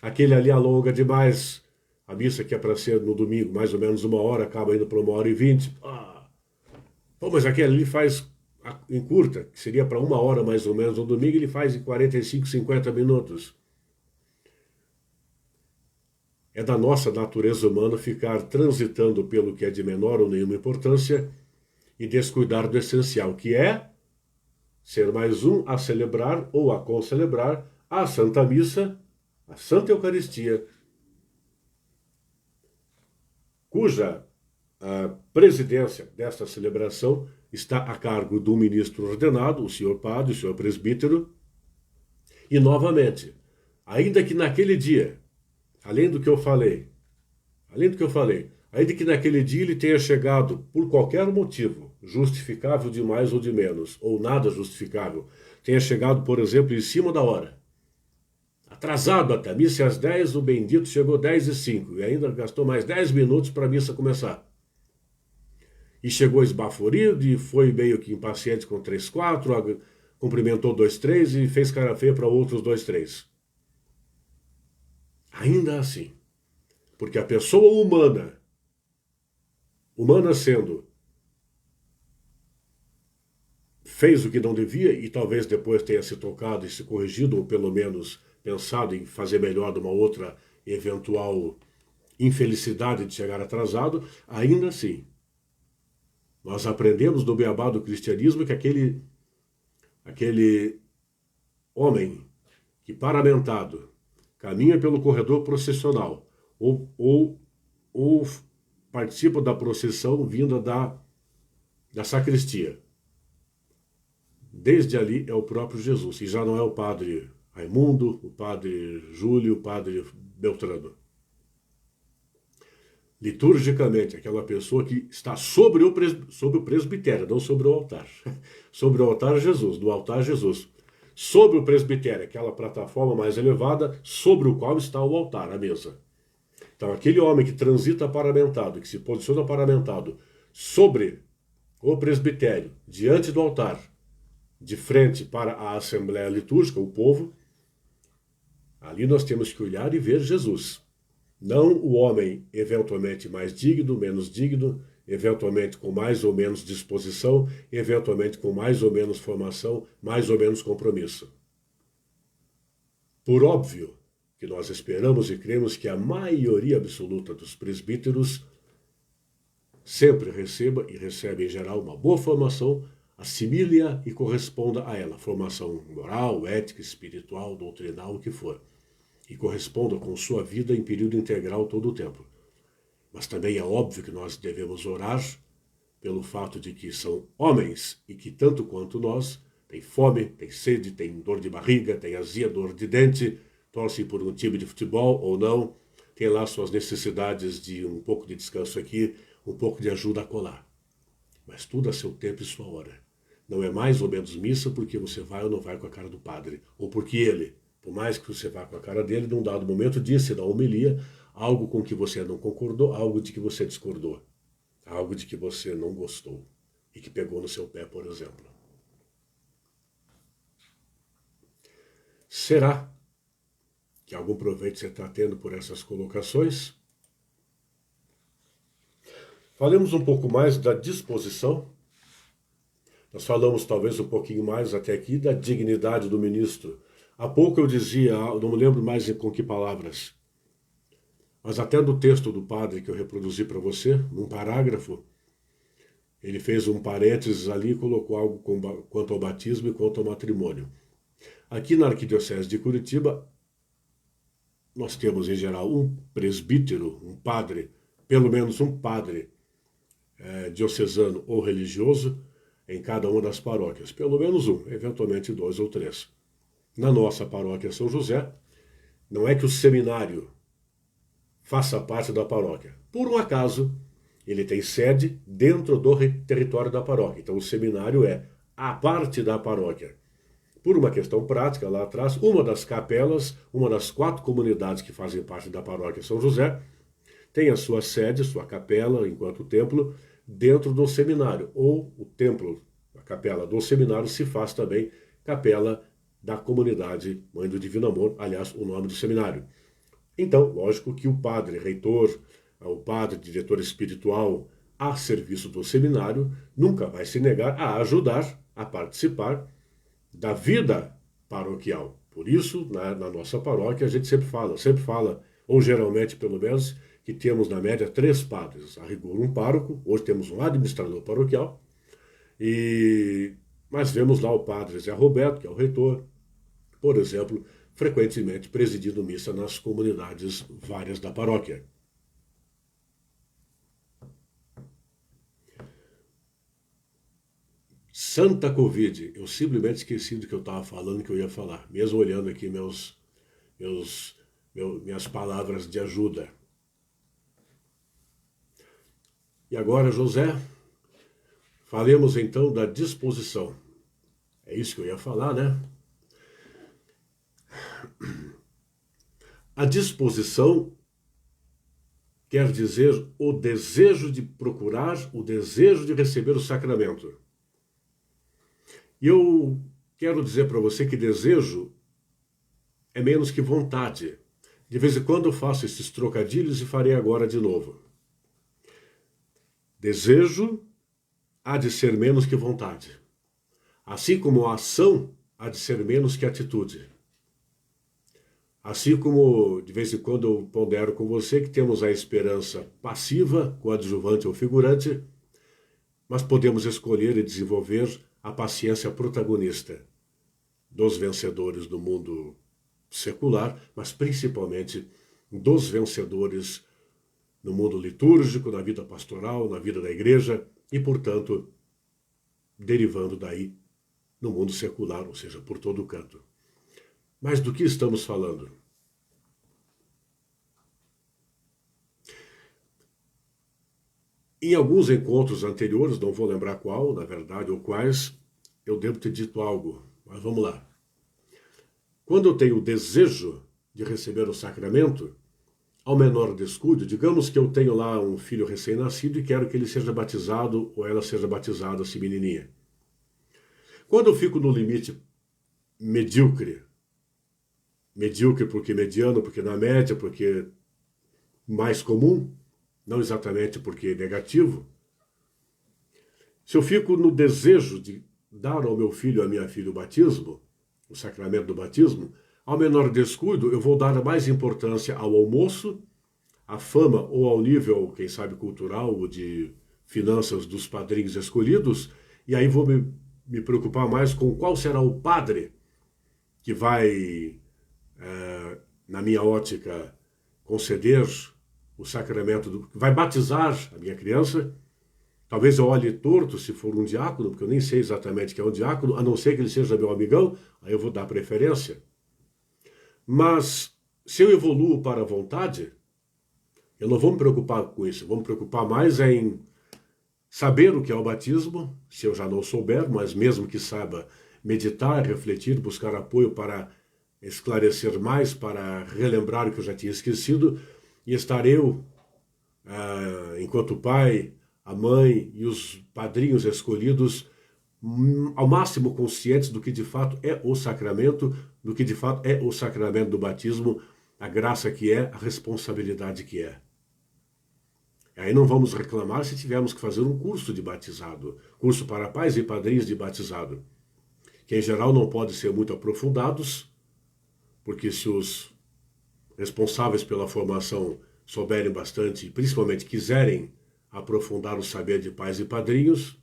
Aquele ali alonga demais, A missa que é para ser no domingo, mais ou menos 1 hora, acaba indo para 1 hora e 20. Pô, mas aquele ali faz em curta, que seria para 1 hora mais ou menos no domingo, ele faz em 45, 50 minutos. É da nossa natureza humana ficar transitando pelo que é de menor ou nenhuma importância e descuidar do essencial, que é ser mais um a celebrar ou a concelebrar a Santa Missa, a Santa Eucaristia, cuja a presidência desta celebração está a cargo do ministro ordenado, o senhor padre, o senhor presbítero, e novamente, ainda que naquele dia, além do que eu falei, ainda que naquele dia ele tenha chegado por qualquer motivo, justificável de mais ou de menos, ou nada justificável, tenha chegado, por exemplo, em cima da hora, atrasado até, a missa às 10, o bendito chegou 10h05 e ainda gastou mais 10 minutos para a missa começar. E chegou esbaforido e foi meio que impaciente com 3-4, cumprimentou 2-3 e fez cara feia para outros 2-3. Ainda assim, porque a pessoa humana sendo, fez o que não devia e talvez depois tenha se tocado e se corrigido, ou pelo menos pensado em fazer melhor de uma outra eventual infelicidade de chegar atrasado, ainda assim, nós aprendemos do beabá do cristianismo que aquele homem que paramentado caminha pelo corredor processional ou participa da procissão vinda da sacristia, desde ali é o próprio Jesus, e já não é o padre Raimundo, o padre Júlio, o padre Beltrano. Liturgicamente, aquela pessoa que está sobre o presbitério, não sobre o altar. Sobre o altar Jesus, do altar Jesus. Sobre o presbitério, aquela plataforma mais elevada, sobre o qual está o altar, a mesa. Então, aquele homem que transita paramentado, que se posiciona paramentado sobre o presbitério, diante do altar, de frente para a Assembleia Litúrgica, o povo, ali nós temos que olhar e ver Jesus. Não o homem eventualmente mais digno, menos digno, eventualmente com mais ou menos disposição, eventualmente com mais ou menos formação, mais ou menos compromisso. Por óbvio que nós esperamos e cremos que a maioria absoluta dos presbíteros sempre receba e recebe em geral uma boa formação, assimile-a e corresponda a ela, formação moral, ética, espiritual, doutrinal, o que for, e corresponda com sua vida em período integral todo o tempo. Mas também é óbvio que nós devemos orar pelo fato de que são homens e que, tanto quanto nós, têm fome, têm sede, têm dor de barriga, têm azia, dor de dente, torcem por um time de futebol ou não, têm lá suas necessidades de um pouco de descanso aqui, um pouco de ajuda a colar. Mas tudo a seu tempo e sua hora. Não é mais ou menos missa porque você vai ou não vai com a cara do padre, ou porque ele, por mais que você vá com a cara dele, num dado momento disse na homilia algo com que você não concordou, algo de que você discordou, algo de que você não gostou e que pegou no seu pé, por exemplo. Será que algum proveito você está tendo por essas colocações? Falemos um pouco mais da disposição. Nós falamos talvez um pouquinho mais até aqui da dignidade do ministro. Há pouco eu dizia, não me lembro mais com que palavras, mas até no texto do padre que eu reproduzi para você, num parágrafo, ele fez um parênteses ali e colocou algo quanto ao batismo e quanto ao matrimônio. Aqui na Arquidiocese de Curitiba, nós temos em geral um presbítero, um padre, pelo menos um padre diocesano ou religioso em cada uma das paróquias. Pelo menos um, eventualmente 2 ou 3. Na nossa paróquia São José, não é que o seminário faça parte da paróquia. Por um acaso, ele tem sede dentro do território da paróquia. Então o seminário é a parte da paróquia. Por uma questão prática, lá atrás, uma das capelas, uma das 4 comunidades que fazem parte da paróquia São José, tem a sua sede, sua capela, enquanto templo, dentro do seminário. Ou o templo, a capela do seminário, se faz também capela da comunidade Mãe do Divino Amor, aliás, o nome do seminário. Então, lógico que o padre reitor, o padre diretor espiritual a serviço do seminário, nunca vai se negar a ajudar, a participar da vida paroquial. Por isso, na nossa paróquia, a gente sempre fala, ou geralmente pelo menos, que temos na média 3 padres. A rigor, um pároco, hoje temos um administrador paroquial, mas vemos lá o padre Zé Roberto, que é o reitor, por exemplo, frequentemente presidindo missa nas comunidades várias da paróquia. Santa Covid, eu simplesmente esqueci do que eu estava falando, que eu ia falar, mesmo olhando aqui minhas palavras de ajuda. E agora, José, falemos então da disposição. É isso que eu ia falar, né? A disposição quer dizer o desejo de procurar, o desejo de receber o sacramento. E eu quero dizer para você que desejo é menos que vontade. De vez em quando eu faço esses trocadilhos e farei agora de novo. Desejo há de ser menos que vontade. Assim como a ação há de ser menos que atitude. Assim como, de vez em quando, eu pondero com você que temos a esperança passiva, coadjuvante ou figurante, mas podemos escolher e desenvolver a paciência protagonista dos vencedores do mundo secular, mas principalmente dos vencedores no mundo litúrgico, na vida pastoral, na vida da igreja e, portanto, derivando daí no mundo secular, ou seja, por todo o canto. Mas do que estamos falando? Em alguns encontros anteriores, não vou lembrar qual, na verdade, ou quais, eu devo ter dito algo, mas vamos lá. Quando eu tenho o desejo de receber o sacramento, ao menor descuido, digamos que eu tenho lá um filho recém-nascido e quero que ele seja batizado ou ela seja batizada, assim, menininha. Quando eu fico no limite medíocre porque mediano, porque na média, porque mais comum, não exatamente porque negativo, se eu fico no desejo de dar ao meu filho ou à minha filha o batismo, o sacramento do batismo, ao menor descuido, eu vou dar mais importância ao almoço, à fama ou ao nível, quem sabe, cultural ou de finanças dos padrinhos escolhidos, e aí vou me preocupar mais com qual será o padre que vai, na minha ótica, conceder o sacramento, vai batizar a minha criança. Talvez eu olhe torto se for um diácono, porque eu nem sei exatamente o que é um diácono, a não ser que ele seja meu amigão, aí eu vou dar preferência. Mas se eu evoluo para a vontade, eu não vou me preocupar com isso, eu vou me preocupar mais em saber o que é o batismo, se eu já não souber, mas mesmo que saiba, meditar, refletir, buscar apoio para esclarecer mais, para relembrar o que eu já tinha esquecido, e estar eu, enquanto pai, a mãe e os padrinhos escolhidos, ao máximo conscientes do que de fato é o sacramento, do que de fato é o sacramento do batismo, a graça que é, a responsabilidade que é. Aí não vamos reclamar se tivermos que fazer um curso de batizado, curso para pais e padrinhos de batizado, que em geral não podem ser muito aprofundados, porque se os responsáveis pela formação souberem bastante e principalmente quiserem aprofundar o saber de pais e padrinhos,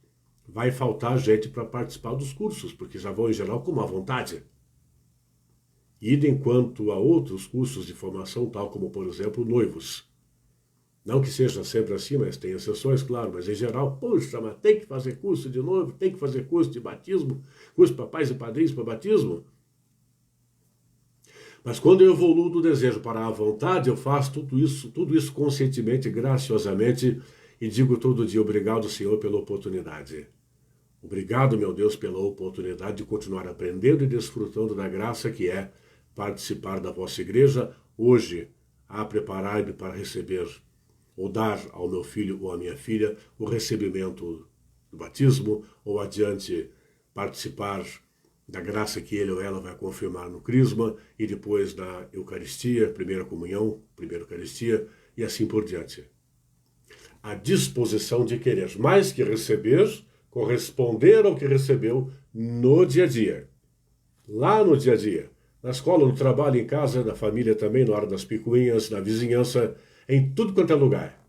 vai faltar gente para participar dos cursos, porque já vão em geral com má vontade. Idem quanto a outros cursos de formação, tal como, por exemplo, noivos. Não que seja sempre assim, mas tem exceções, claro, mas em geral, poxa, mas tem que fazer curso de noivo, tem que fazer curso de batismo, curso para pais e padrinhos para batismo. Mas quando eu evoluo do desejo para a vontade, eu faço tudo isso conscientemente, graciosamente, e digo todo dia, obrigado, Senhor, pela oportunidade. Obrigado, meu Deus, pela oportunidade de continuar aprendendo e desfrutando da graça que é participar da vossa igreja, hoje, a preparar-me para receber ou dar ao meu filho ou à minha filha o recebimento do batismo, ou adiante participar da graça que ele ou ela vai confirmar no crisma e depois na Eucaristia, primeira comunhão, primeira Eucaristia e assim por diante. A disposição de querer, mais que receber, corresponder ao que recebeu no dia a dia. Lá no dia a dia. Na escola, no trabalho, em casa, na família também, na hora das picuinhas, na vizinhança, em tudo quanto é lugar.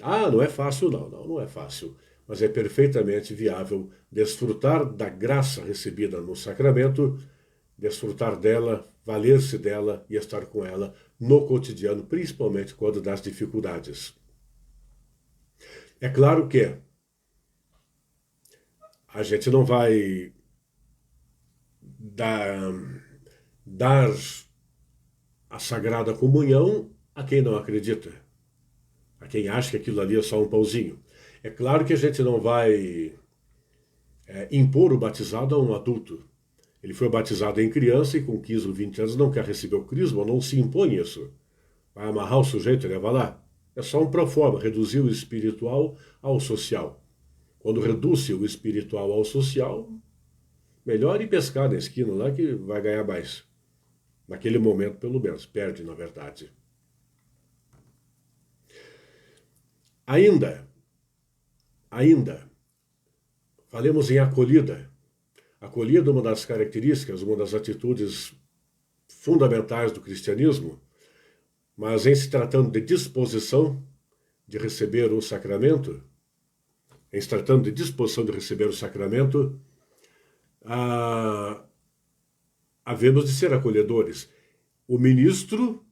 Ah, não é fácil, não é fácil. Mas é perfeitamente viável desfrutar da graça recebida no sacramento, desfrutar dela, valer-se dela e estar com ela no cotidiano, principalmente quando das dificuldades. É claro que a gente não vai dar a Sagrada Comunhão a quem não acredita, a quem acha que aquilo ali é só um pãozinho. É claro que a gente não vai impor o batizado a um adulto. Ele foi batizado em criança e com 15 ou 20 anos não quer receber o crisma, não se impõe isso. Vai amarrar o sujeito e levar lá. É só um proforma, reduzir o espiritual ao social. Quando reduz o espiritual ao social, melhor ir pescar na esquina lá que vai ganhar mais. Naquele momento, pelo menos. Perde, na verdade. Ainda, falemos em acolhida. Acolhida é uma das características, uma das atitudes fundamentais do cristianismo, mas em se tratando de disposição de receber o sacramento, havemos de ser acolhedores. O ministro,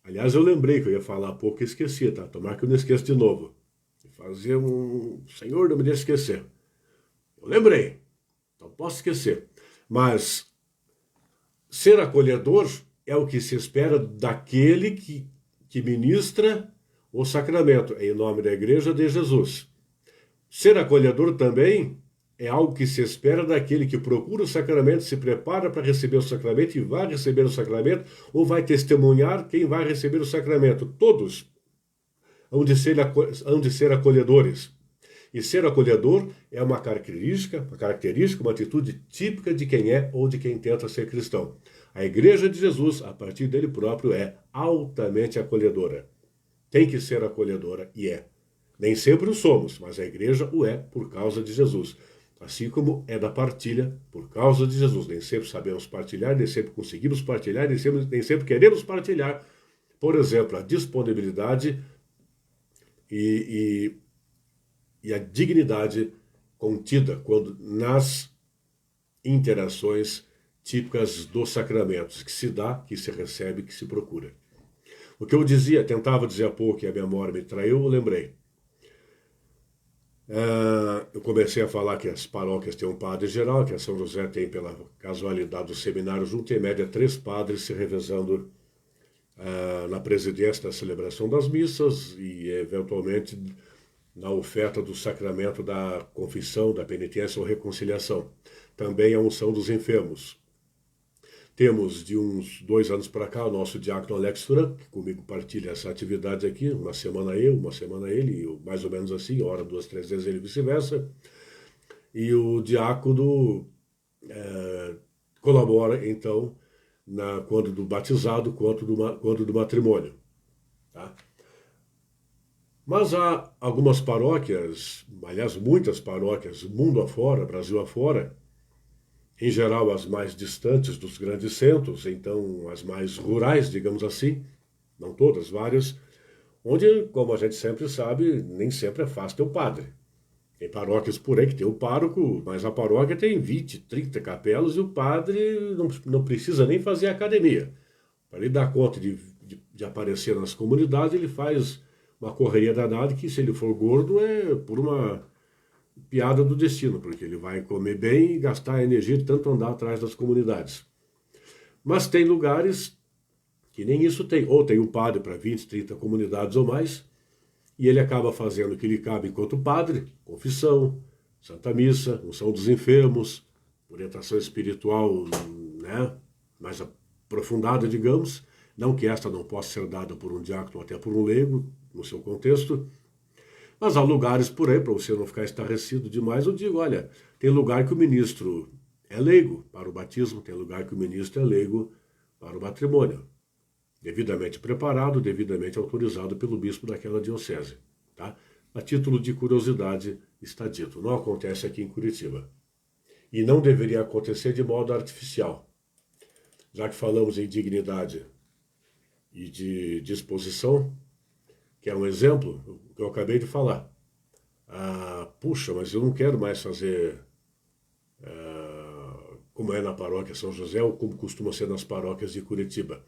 aliás, eu lembrei que eu ia falar há pouco e esqueci, tá? Tomara que eu não esqueça de novo. Fazer Senhor, não me deixe esquecer. Eu lembrei, não posso esquecer. Mas ser acolhedor é o que se espera daquele que ministra o sacramento, em nome da Igreja de Jesus. Ser acolhedor também é algo que se espera daquele que procura o sacramento, se prepara para receber o sacramento e vai receber o sacramento, ou vai testemunhar quem vai receber o sacramento. Todos hão de ser acolhedores. E ser acolhedor é uma característica, uma atitude típica de quem é ou de quem tenta ser cristão. A Igreja de Jesus, a partir dele próprio, é altamente acolhedora. Tem que ser acolhedora e é. Nem sempre o somos, mas a Igreja o é por causa de Jesus. Assim como é da partilha por causa de Jesus. Nem sempre sabemos partilhar, nem sempre conseguimos partilhar, nem sempre queremos partilhar. Por exemplo, a disponibilidade e a dignidade contida quando nas interações típicas dos sacramentos, que se dá, que se recebe, que se procura. O que eu tentava dizer há pouco, e a memória me traiu, eu lembrei. Eu comecei a falar que as paróquias têm um padre geral, que a São José tem, pela casualidade do seminário junto, em média 3 padres se revezando na presidência da celebração das missas e, eventualmente, na oferta do sacramento da confissão, da penitência ou reconciliação. Também a unção dos enfermos. Temos, de uns 2 anos para cá, o nosso diácono Alex Turan, que comigo partilha essa atividade aqui, uma semana eu, uma semana ele, mais ou menos assim, hora 2, 3 vezes ele e vice-versa. E o diácono colabora, então, quando do batizado, quanto do matrimônio. Tá? Mas há algumas paróquias, aliás, muitas paróquias, mundo afora, Brasil afora, em geral as mais distantes dos grandes centros, então as mais rurais, digamos assim, não todas, várias, onde, como a gente sempre sabe, nem sempre é fácil ter o padre. Tem paróquias por aí que tem o pároco, mas a paróquia tem 20, 30 capelas e o padre não precisa nem fazer academia. Para ele dar conta de aparecer nas comunidades, ele faz uma correria danada que, se ele for gordo, é por uma piada do destino, porque ele vai comer bem e gastar a energia de tanto andar atrás das comunidades. Mas tem lugares que nem isso tem. Ou tem um padre para 20, 30 comunidades ou mais, e ele acaba fazendo o que lhe cabe enquanto padre, confissão, Santa Missa, unção dos enfermos, orientação espiritual, né, mais aprofundada, digamos. Não que esta não possa ser dada por um diácono ou até por um leigo, no seu contexto. Mas há lugares por aí, para você não ficar estarrecido demais, eu digo, olha, tem lugar que o ministro é leigo para o batismo, tem lugar que o ministro é leigo para o matrimônio. Devidamente preparado, devidamente autorizado pelo bispo daquela diocese. Tá? A título de curiosidade está dito. Não acontece aqui em Curitiba. E não deveria acontecer de modo artificial. Já que falamos em dignidade e de disposição, que é um exemplo que eu acabei de falar. Puxa, mas eu não quero mais fazer como é na paróquia São José ou como costuma ser nas paróquias de Curitiba,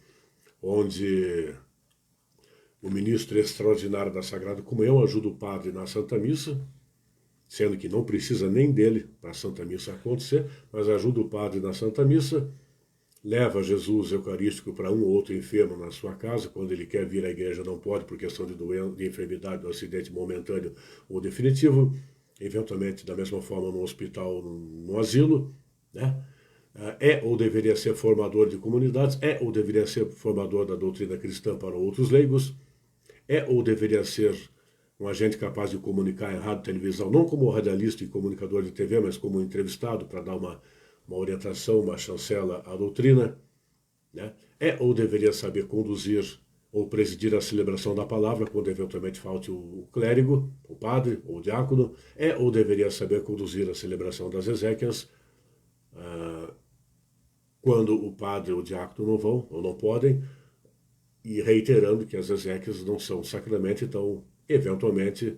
onde o ministro extraordinário da Sagrada Comunhão ajuda o padre na Santa Missa, sendo que não precisa nem dele para a Santa Missa acontecer, mas ajuda o padre na Santa Missa, leva Jesus Eucarístico para um ou outro enfermo na sua casa, quando ele quer vir à igreja não pode por questão de doença, de enfermidade, de um acidente momentâneo ou definitivo, eventualmente da mesma forma no hospital, no asilo, né? É ou deveria ser formador de comunidades, é ou deveria ser formador da doutrina cristã para outros leigos, é ou deveria ser um agente capaz de comunicar em rádio e televisão, não como radialista e comunicador de TV, mas como entrevistado para dar uma orientação, uma chancela à doutrina, né? É ou deveria saber conduzir ou presidir a celebração da palavra, quando eventualmente falte o clérigo, o padre ou o diácono, é ou deveria saber conduzir a celebração das exéquias, quando o padre ou o diácono não vão ou não podem, e reiterando que as exéquias não são sacramento, então, eventualmente,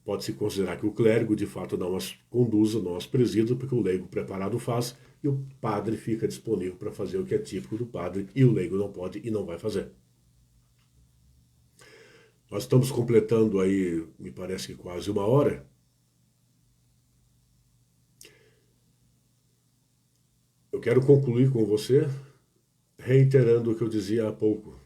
pode-se considerar que o clérigo, de fato, não as conduza, não as presida, porque o leigo preparado faz, e o padre fica disponível para fazer o que é típico do padre, e o leigo não pode e não vai fazer. Nós estamos completando aí, me parece que quase 1 hora. Eu quero concluir com você, reiterando o que eu dizia há pouco.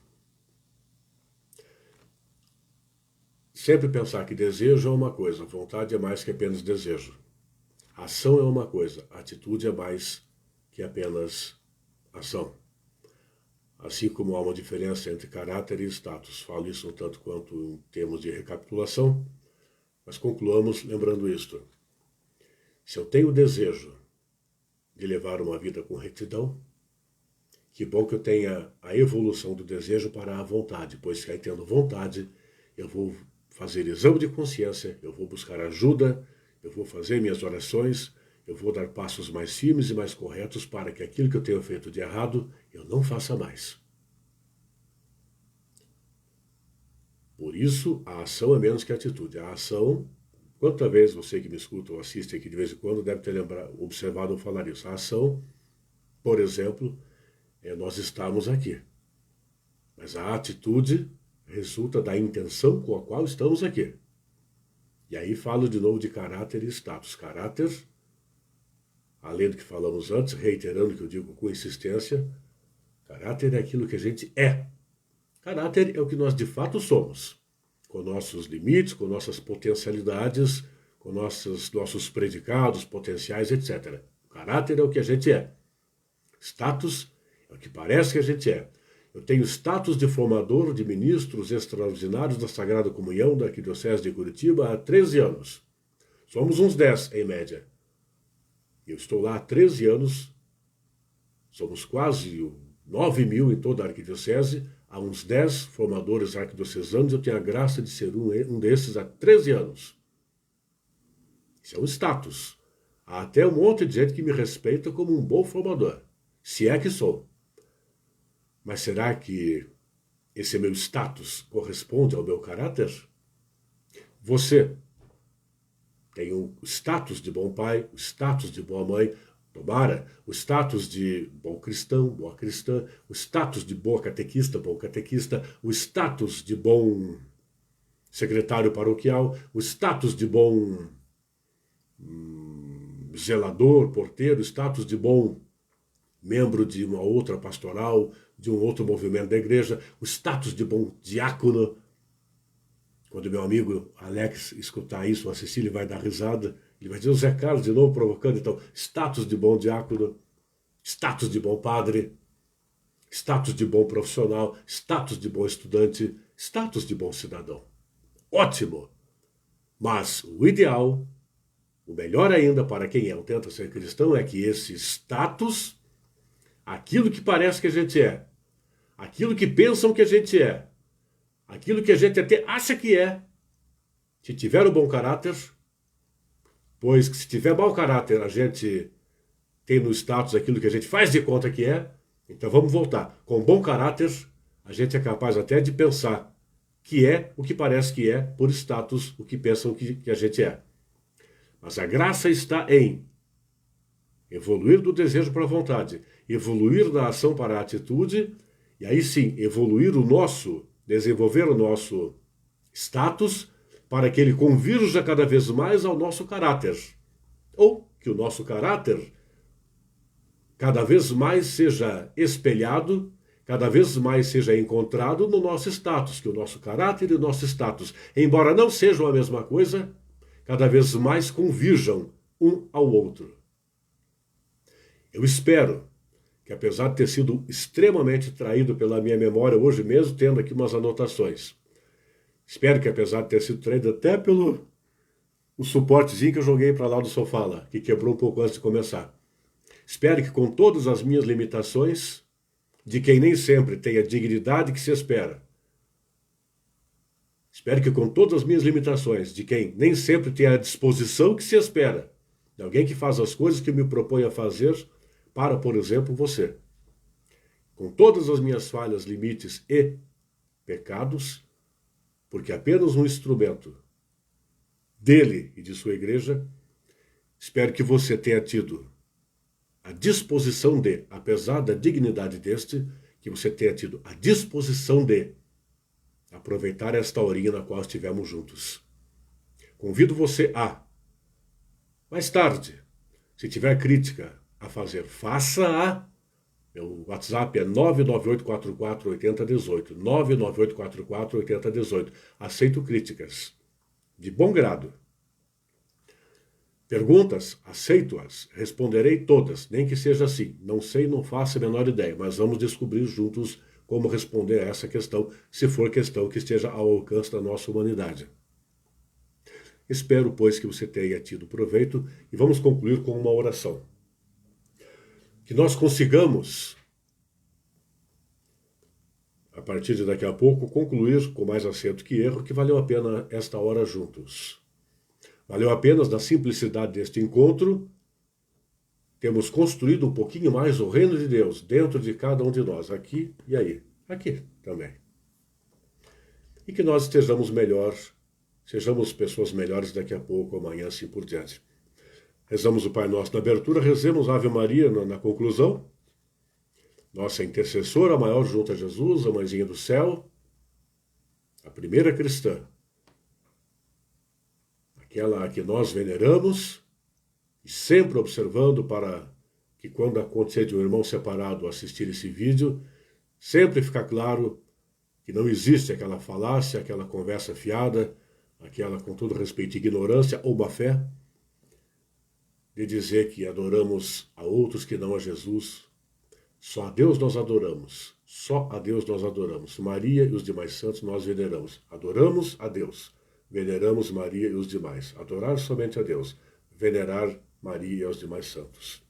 Sempre pensar que desejo é uma coisa, vontade é mais que apenas desejo. Ação é uma coisa, atitude é mais que apenas ação. Assim como há uma diferença entre caráter e status. Falo isso um tanto quanto em termos de recapitulação, mas concluamos lembrando isto. Se eu tenho o desejo de levar uma vida com retidão, que bom que eu tenha a evolução do desejo para a vontade, pois que aí tendo vontade, eu vou fazer exame de consciência, eu vou buscar ajuda, eu vou fazer minhas orações, eu vou dar passos mais firmes e mais corretos para que aquilo que eu tenho feito de errado, eu não faça mais. Por isso, a ação é menos que a atitude. A ação, quanta vez você que me escuta ou assiste aqui de vez em quando deve ter observado ou falar isso. A ação, por exemplo, é nós estarmos aqui. Mas a atitude resulta da intenção com a qual estamos aqui. E aí falo de novo de caráter e status. Caráter, além do que falamos antes, reiterando o que eu digo com insistência, caráter é aquilo que a gente é. Caráter é o que nós de fato somos, com nossos limites, com nossas potencialidades, com nossos predicados, potenciais, etc. Caráter é o que a gente é. Status é o que parece que a gente é. Eu tenho status de formador de ministros extraordinários da Sagrada Comunhão da Arquidiocese de Curitiba há 13 anos. Somos uns 10 em média. Eu estou lá há 13 anos, somos quase 9.000 em toda a Arquidiocese, há uns 10 formadores arquidiocesanos, eu tenho a graça de ser um desses há 13 anos. Isso é um status. Há até um monte de gente que me respeita como um bom formador, se é que sou. Mas será que esse meu status corresponde ao meu caráter? Você tem o status de bom pai, o status de boa mãe, tomara, o status de bom cristão, boa cristã, o status de boa catequista, bom catequista, o status de bom secretário paroquial, o status de bom zelador, porteiro, o status de bom membro de uma outra pastoral, de um outro movimento da igreja, o status de bom diácono. Quando meu amigo Alex escutar isso, a Cecília vai dar risada, ele vai dizer, o Zé Carlos de novo provocando, então, status de bom diácono, status de bom padre, status de bom profissional, status de bom estudante, status de bom cidadão. Ótimo! Mas o ideal O melhor ainda para quem tenta ser cristão é que esse status, aquilo que parece que a gente é, aquilo que pensam que a gente é, aquilo que a gente até acha que é, se tiver o bom caráter, pois que se tiver mau caráter, a gente tem no status aquilo que a gente faz de conta que é. Então vamos voltar. Com bom caráter, a gente é capaz até de pensar que é o que parece que é, por status, o que pensam que a gente é. Mas a graça está em evoluir do desejo para a vontade, evoluir da ação para a atitude, e aí sim, desenvolver o nosso status para que ele convirja cada vez mais ao nosso caráter. Ou que o nosso caráter cada vez mais seja espelhado, cada vez mais seja encontrado no nosso status, que o nosso caráter e o nosso status, embora não sejam a mesma coisa, cada vez mais convirjam um ao outro. Eu espero que, apesar de ter sido extremamente traído pela minha memória hoje mesmo, tendo aqui umas anotações, espero que, apesar de ter sido traído até pelo o suportezinho que eu joguei para lá do sofá, lá, que quebrou um pouco antes de começar, espero que, com todas as minhas limitações, de quem nem sempre tem a dignidade que se espera, espero que, com todas as minhas limitações, de quem nem sempre tem a disposição que se espera, de alguém que faz as coisas que me propõe a fazer para, por exemplo, você. Com todas as minhas falhas, limites e pecados, porque apenas um instrumento dele e de sua igreja, espero que você tenha tido a disposição de, apesar da dignidade deste, que você tenha tido a disposição de aproveitar esta horinha na qual estivemos juntos. Convido você a, mais tarde, se tiver crítica a fazer, faça-a. Meu WhatsApp é 998448018, 998448018. Aceito críticas, de bom grado. Perguntas, aceito-as, responderei todas, nem que seja assim. Não sei, não faço a menor ideia, mas vamos descobrir juntos como responder a essa questão, se for questão que esteja ao alcance da nossa humanidade. Espero, pois, que você tenha tido proveito e vamos concluir com uma oração. Que nós consigamos, a partir de daqui a pouco, concluir com mais acerto que erro, que valeu a pena esta hora juntos. Valeu apenas na simplicidade deste encontro, temos construído um pouquinho mais o reino de Deus dentro de cada um de nós, aqui e aí, aqui também. E que nós estejamos melhor, sejamos pessoas melhores daqui a pouco, amanhã, assim por diante. Rezamos o Pai Nosso na abertura, rezemos a Ave Maria na conclusão. Nossa intercessora maior junto a Jesus, a Mãezinha do Céu, a primeira cristã, aquela a que nós veneramos, e sempre observando para que quando acontecer de um irmão separado assistir esse vídeo, sempre ficar claro que não existe aquela falácia, aquela conversa fiada, aquela, com todo respeito, ignorância ou má fé, de dizer que adoramos a outros que não a Jesus. Só a Deus nós adoramos. Só a Deus nós adoramos. Maria e os demais santos nós veneramos. Adoramos a Deus. Veneramos Maria e os demais. Adorar somente a Deus. Venerar Maria e os demais santos.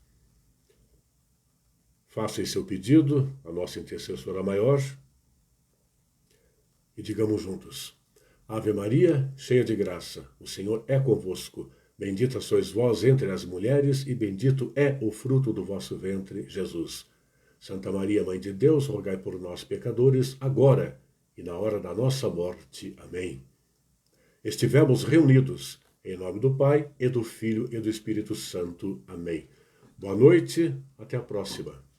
Faça em seu pedido, a nossa intercessora maior, e digamos juntos: Ave Maria, cheia de graça, o Senhor é convosco. Bendita sois vós entre as mulheres, e bendito é o fruto do vosso ventre, Jesus. Santa Maria, Mãe de Deus, rogai por nós, pecadores, agora e na hora da nossa morte. Amém. Estivemos reunidos em nome do Pai, e do Filho, e do Espírito Santo. Amém. Boa noite, até a próxima.